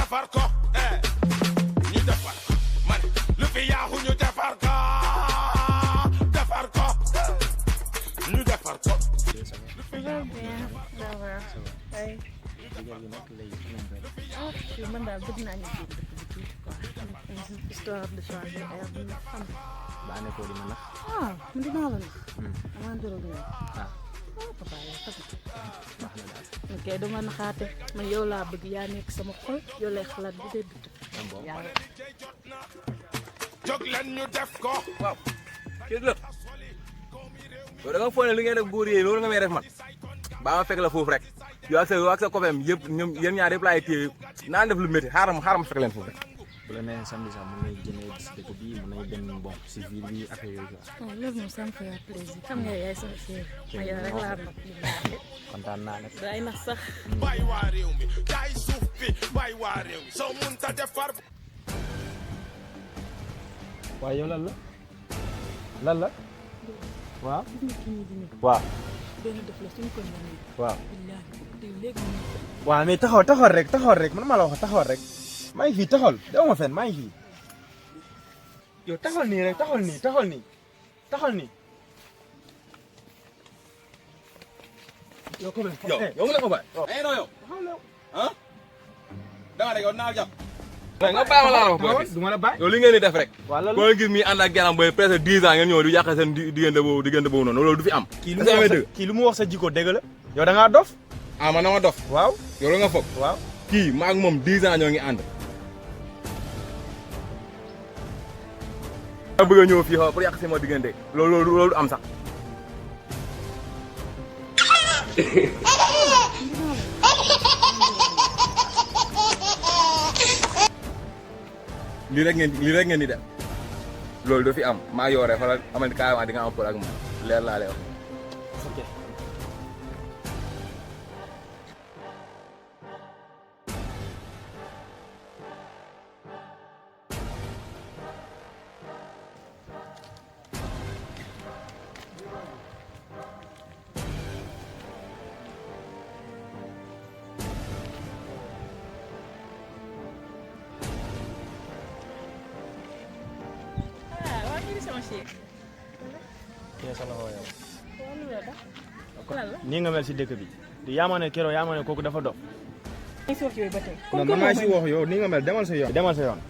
defar ko ñu defar man lu fi yaaxu ñu defar ko ñu defar ko. man daal bëgg naa ñu génn dëkk bi tuuti quoi histoire de changer air bi nga xam. baa ne ko di ma nax. man dinaa la nax. amaa ndoro gi papa yow xam baax na daal. ok dama naxaate man yow laa bëgg yaa nekk sama xol yow lay xalaat bu dee dut. yàlla. jóg leen ñu def ko. waaw kii la yow da nga foog ne li ngay def góor yi loolu nga may def man baa ma fekk la foofu rek yow ak sa copain yëpp ñoom yéen ñaar yëpp laay téye naan def lu métti xaaral ma fekk leen foofu rek. bu la nee samedi sax mën nañu jëndee si dëkk bi mën nañu dem bon si ville bi ak yooyu quoi. loolu moom ça me fait plaisir xam nga yaay sama chéri ma yow rek laa nopp kontaan naa nag. day nax sax. bàyyi waa réew mi jaay suuf bi bàyyi waa réew mi soo mun ta defar. waaw yow lan la. waaw. gis nga kii nii di ñëw. waaw. benn def la suñu ko ñëwee. waaw. billaahi léegi mu ñëw. waaw mais taxawal rek man maa la wax taxawal rek maa ngi fii taxawal dew ma fenn maa ngi fii yow taxawal nii rek taxawal nii yow ko yow mu ne ko bàyyi. ay non yow. ah. dama ne yow naa jàpp. nga bàyyi ma laa la wax du ma la bàyyi yow li ngeen di def rek. waaw loolu boo gis mi ànd ak geram booy presque 10 ans ngeen ñëw di yàq seen diggante boobu noonu loolu du fi am. kii lu mu wax sa jikko dégg la yow da ngaa dof. ah man dama dof. waaw yow la nga foog. waaw kii maa ak moom 10 ans ñoo ngi ànd. ma bëgg a ñëw fii xaw pour yàq sama diggante loolu am sax. lii rek ngeen di def loolu du fi am maa yoore xoolal amal carrément di nga am pour ak moom leer laa lay wax. ok. nii nga mel si dëkk bi yaa ma ne kooku dafa dof. non man maa si wax yow nii nga mel demal sa yoon.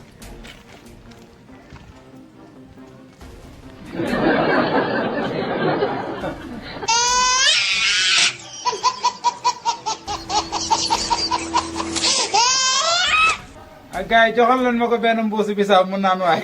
ak gars yi joxal leen ma ko benn mbuusu bisaab mu naan waay